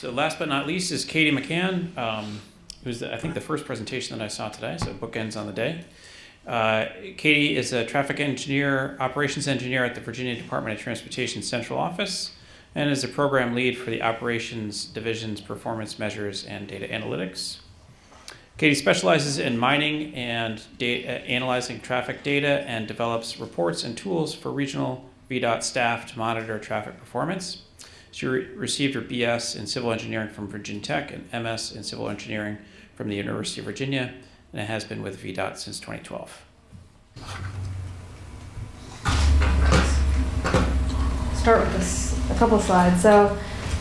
So last but not least is Katie McCann, who's I think the first presentation that I saw today, so bookends on the day. Katie is a traffic engineer, operations engineer at the Virginia Department of Transportation Central Office, and is a program lead for the Operations Division's Performance Measures and Data Analytics. Katie specializes in mining and analyzing traffic data and develops reports and tools for regional VDOT staff to monitor traffic performance. She received her BS in Civil Engineering from Virginia Tech and MS in Civil Engineering from the University of Virginia, and has been with VDOT since 2012. Start with a couple of slides. So,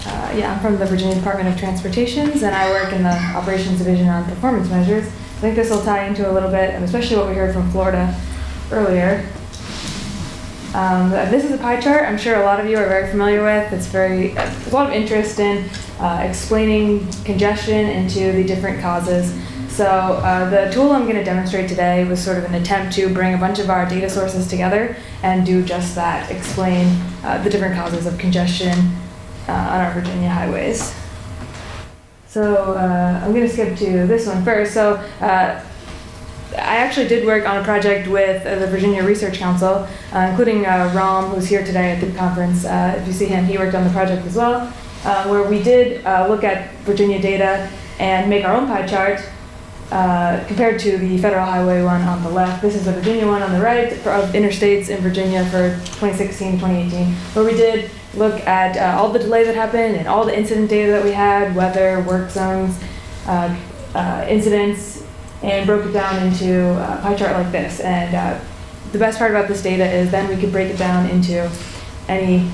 I'm from the Virginia Department of Transportation, and I work in the Operations Division on Performance Measures. I think this will tie into a little bit, and especially what we heard from Florida earlier. This is a pie chart I'm sure a lot of you are very familiar with. There's a lot of interest in explaining congestion into the different causes. So the tool I'm going to demonstrate today was sort of an attempt to bring a bunch of our data sources together and do just that, explain the different causes of congestion on our Virginia highways. So I'm going to skip to this one first. So I actually did work on a project with the Virginia Research Council, including Ram, who's here today at the conference. If you see him, he worked on the project as well, where we did look at Virginia data and make our own pie chart compared to the federal highway one on the left. This is the Virginia one on the right of interstates in Virginia for 2016 2018, where we did look at all the delay that happened and all the incident data that we had, weather, work zones, incidents, and broke it down into a pie chart like this. And the best part about this data is then we could break it down into any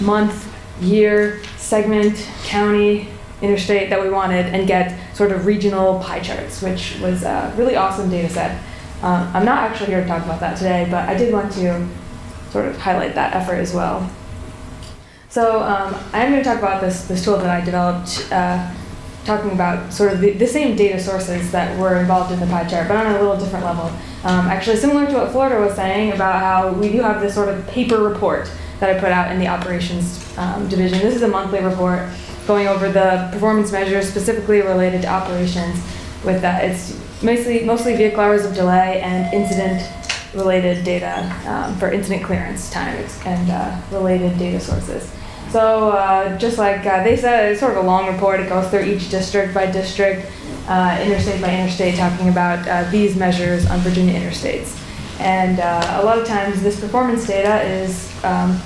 month, year, segment, county, interstate that we wanted and get sort of regional pie charts, which was a really awesome data set. I'm not actually here to talk about that today, but I did want to sort of highlight that effort as well. So I'm going to talk about this tool that I developed, talking about sort of the same data sources that were involved in the pie chart, but on a little different level. Actually similar to what Florida was saying about how we do have this sort of paper report that I put out in the operations division. This is a monthly report going over the performance measures specifically related to operations. With that, it's mostly vehicle hours of delay and incident-related data for incident clearance times and related data sources. So just like they said, it's sort of a long report. It goes through each district by district, interstate by interstate, talking about these measures on Virginia interstates. And a lot of times this performance data is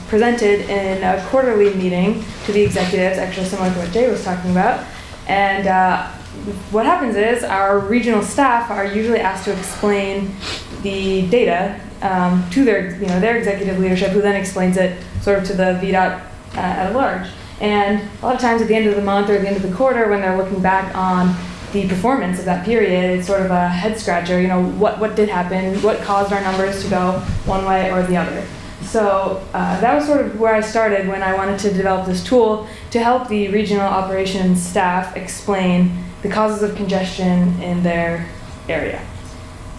presented in a quarterly meeting to the executives, actually similar to what Jay was talking about. And what happens is our regional staff are usually asked to explain the data to their executive leadership, who then explains it sort of to the VDOT at large. And a lot of times at the end of the month or at the end of the quarter, when they're looking back on the performance of that period, it's sort of a head scratcher. What did happen? What caused our numbers to go one way or the other? So that was sort of where I started when I wanted to develop this tool to help the regional operations staff explain the causes of congestion in their area.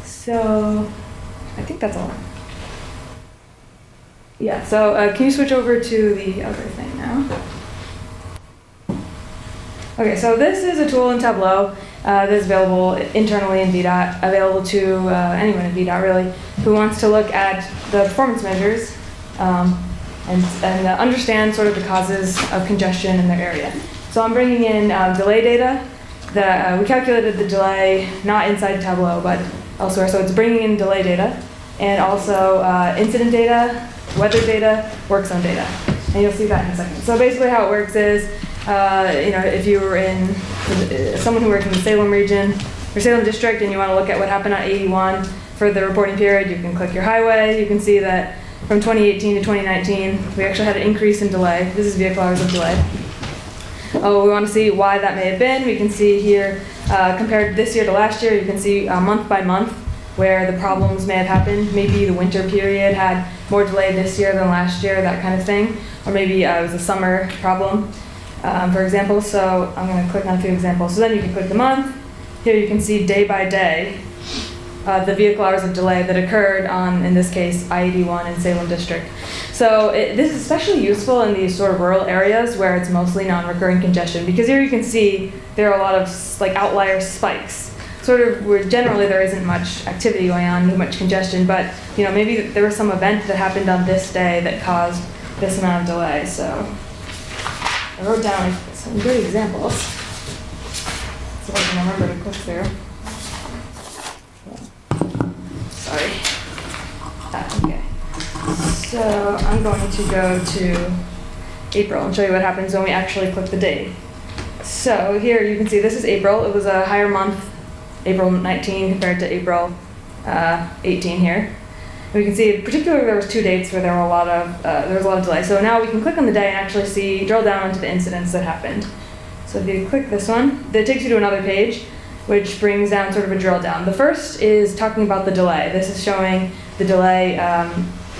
So I think that's all. Yeah, so can you switch over to the other thing now? Okay, so this is a tool in Tableau that's available internally in VDOT, available to anyone in VDOT really, who wants to look at the performance measures and understand sort of the causes of congestion in their area. So I'm bringing in delay data. We calculated the delay not inside Tableau, but elsewhere. So it's bringing in delay data and also incident data, weather data, work zone data. And you'll see that in a second. So basically how it works is, if you were someone who worked in the Salem region or Salem district and you want to look at what happened on 81 for the reporting period, you can click your highway. You can see that from 2018 to 2019, we actually had an increase in delay. This is vehicle hours of delay. We want to see why that may have been. We can see here, compared this year to last year, you can see month by month where the problems may have happened. Maybe the winter period had more delay this year than last year, that kind of thing. Or maybe it was a summer problem, for example. So I'm going to click on a few examples. So then you can click the month. Here you can see day by day the vehicle hours of delay that occurred on, in this case, I-81 in Salem District. So this is especially useful in these sort of rural areas where it's mostly non-recurring congestion, because here you can see there are a lot of like outlier spikes, sort of where generally there isn't much activity going on, much congestion, but you know, maybe there was some event that happened on this day that caused this amount of delay. So I wrote down some good examples, so I can remember to click through. Sorry. Okay. So I'm going to go to April and show you what happens when we actually click the date. So here you can see this is April. It was a higher month, April 19 compared to April 18 here. And we can see particularly there was 2 dates where there was a lot of delay. So now we can click on the day and actually see, drill down into the incidents that happened. So if you click this one, that takes you to another page, which brings down sort of a drill down. The first is talking about the delay. This is showing the delay.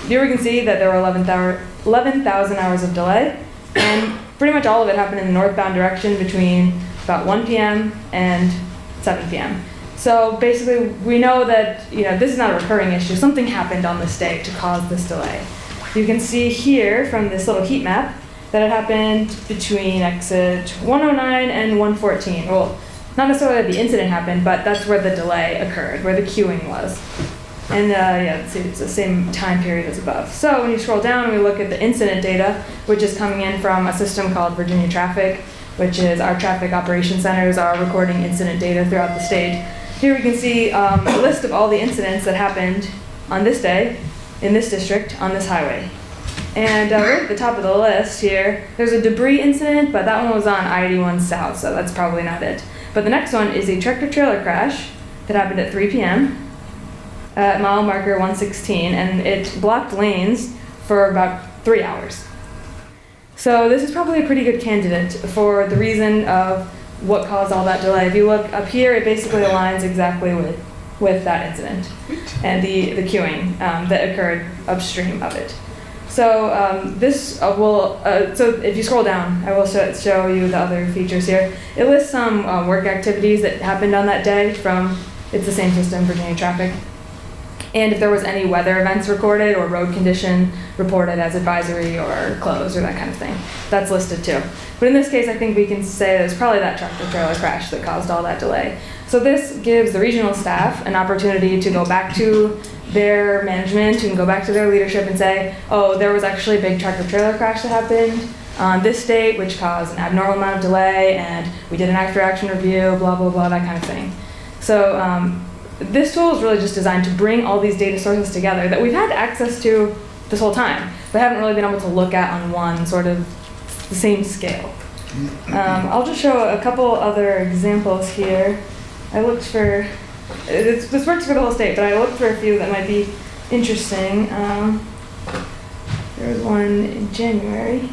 Here we can see that there were 11,000 hours of delay, and pretty much all of it happened in the northbound direction between about 1 p.m. and 7 p.m. So basically, we know that this is not a recurring issue. Something happened on this day to cause this delay. You can see here from this little heat map that it happened between exit 109 and 114. Well, not necessarily that the incident happened, but that's where the delay occurred, where the queuing was. And yeah, it's the same time period as above. So when you scroll down and we look at the incident data, which is coming in from a system called Virginia Traffic, which is our traffic operations centers are recording incident data throughout the state. Here we can see a list of all the incidents that happened on this day, in this district, on this highway. And right at the top of the list here, there's a debris incident, but that one was on I-81 South, so that's probably not it. But the next one is a tractor-trailer crash that happened at 3 p.m. at mile marker 116, and it blocked lanes for about 3 hours. So this is probably a pretty good candidate for the reason of what caused all that delay. If you look up here, it basically aligns exactly with that incident and the queuing that occurred upstream of it. So so if you scroll down, I will show you the other features here. It lists some work activities that happened on that day it's the same system, Virginia Traffic. And if there was any weather events recorded or road condition reported as advisory or closed or that kind of thing, that's listed too. But in this case, I think we can say it was probably that tractor-trailer crash that caused all that delay. So this gives the regional staff an opportunity to go back to their management and go back to their leadership and say, oh, there was actually a big tractor-trailer crash that happened on this date, which caused an abnormal amount of delay, and we did an after-action review, blah, blah, blah, that kind of thing. So this tool is really just designed to bring all these data sources together that we've had access to this whole time, but haven't really been able to look at on one sort of the same scale. I'll just show a couple other examples here. I looked for, this works for the whole state, but I looked for a few that might be interesting. There was one in January.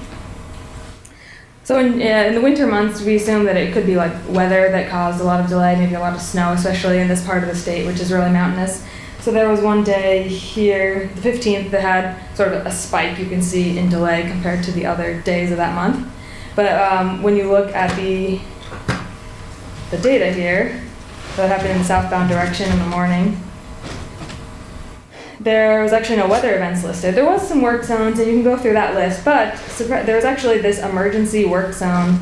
So in the winter months, we assume that it could be like weather that caused a lot of delay, maybe a lot of snow, especially in this part of the state, which is really mountainous. So there was one day here, the 15th, that had sort of a spike you can see in delay compared to the other days of that month. But when you look at the data here, that happened in the southbound direction in the morning, there was actually no weather events listed. There was some work zones, and you can go through that list, but there was actually this emergency work zone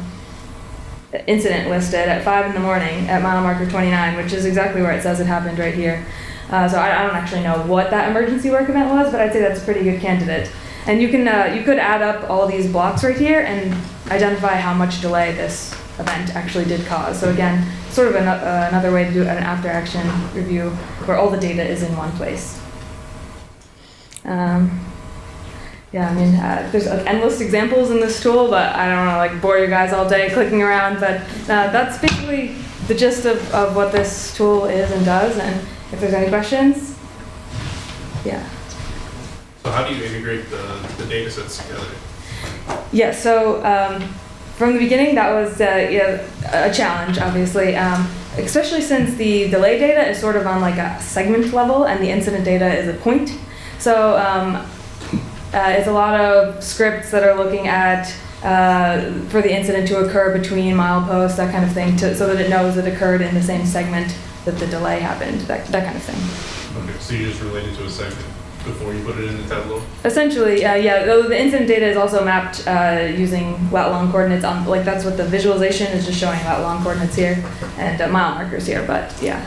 incident listed at 5 in the morning at mile marker 29, which is exactly where it says it happened right here. So I don't actually know what that emergency work event was, but I'd say that's a pretty good candidate. And you could add up all these blocks right here and identify how much delay this event actually did cause. So again, sort of another way to do an after-action review where all the data is in one place. Yeah, I mean, there's endless examples in this tool, but I don't want to bore you guys all day clicking around, but that's basically the gist of what this tool is and does, and if there's any questions, yeah. So how do you integrate the data sets together? Yeah, so from the beginning, that was a challenge, obviously, especially since the delay data is sort of on a segment level and the incident data is a point. So it's a lot of scripts that are looking at for the incident to occur between mileposts, that kind of thing, so that it knows it occurred in the same segment that the delay happened, that kind of thing. Okay, so you just relate it to a segment. before you put it into Tableau? Essentially, yeah, the incident data is also mapped using lat-long coordinates on, like that's what the visualization is, just showing lat-long coordinates here and mile markers here, but yeah.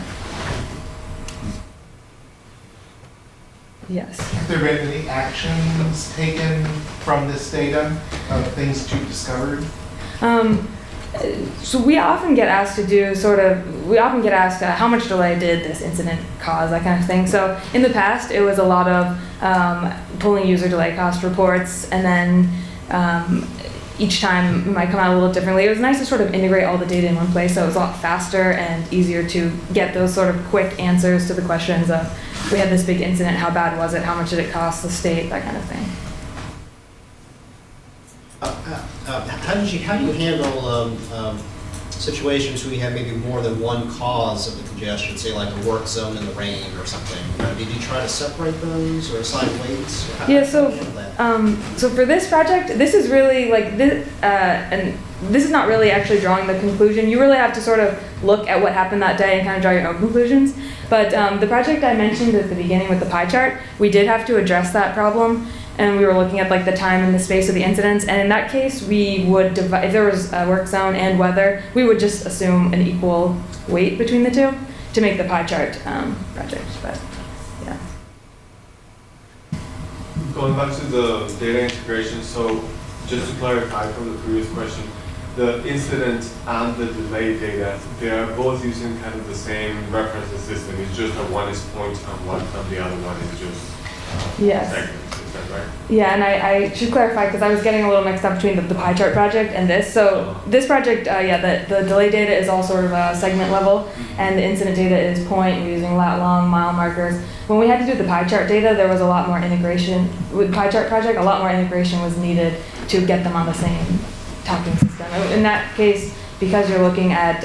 Yes. Have there been any actions taken from this data of things you've discovered? So we often get asked to do how much delay did this incident cause, that kind of thing. So in the past, it was a lot of pulling user delay cost reports, and then each time it might come out a little differently. It was nice to sort of integrate all the data in one place, so it was a lot faster and easier to get those sort of quick answers to the questions of, we had this big incident, how bad was it, how much did it cost the state, that kind of thing. How do you handle situations where you have maybe more than one cause of the congestion, say like a work zone in the rain or something? Did you try to separate those or assign weights? Yeah, so for this project, this is really like this, and this is not really actually drawing the conclusion. You really have to sort of look at what happened that day and kind of draw your own conclusions. But the project I mentioned at the beginning with the pie chart, we did have to address that problem. And we were looking at like the time and the space of the incidents. And in that case, we would divide, if there was a work zone and weather, we would just assume an equal weight between the two to make the pie chart project. But yeah. Going back to the data integration, so just to clarify from the previous question, the incident and the delay data, they are both using kind of the same reference system. It's just that one is point and the other one is just yes. segments. Is that right? Yeah, and I should clarify because I was getting a little mixed up between the pie chart project and this. So this project, the delay data is all sort of segment level, and the incident data is point. We're using lat-long, mile markers. When we had to do the pie chart data, there was a lot more integration. With pie chart project, a lot more integration was needed to get them on the same talking system. In that case, because you're looking at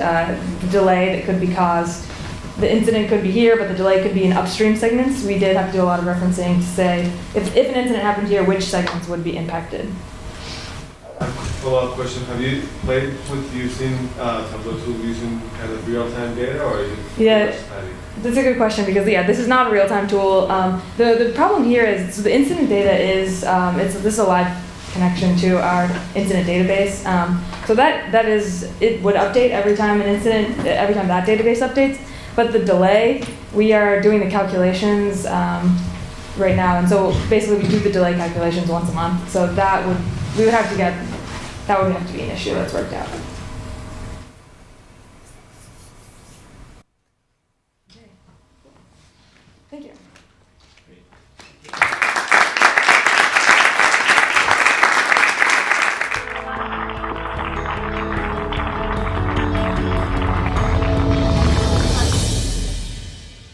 delay that could be caused, the incident could be here, but the delay could be in upstream segments. We did have to do a lot of referencing to say, if an incident happened here, which segments would be impacted. Follow-up question, have you played with using Tableau tool using kind of real-time data, or is it That's a good question because this is not a real-time tool. The problem here is, so the incident data is, this is a live connection to our incident database. So that is, it would update every time every time that database updates. But the delay, we are doing the calculations right now, and so basically we do the delay calculations once a month. So that would have to be an issue that's worked out.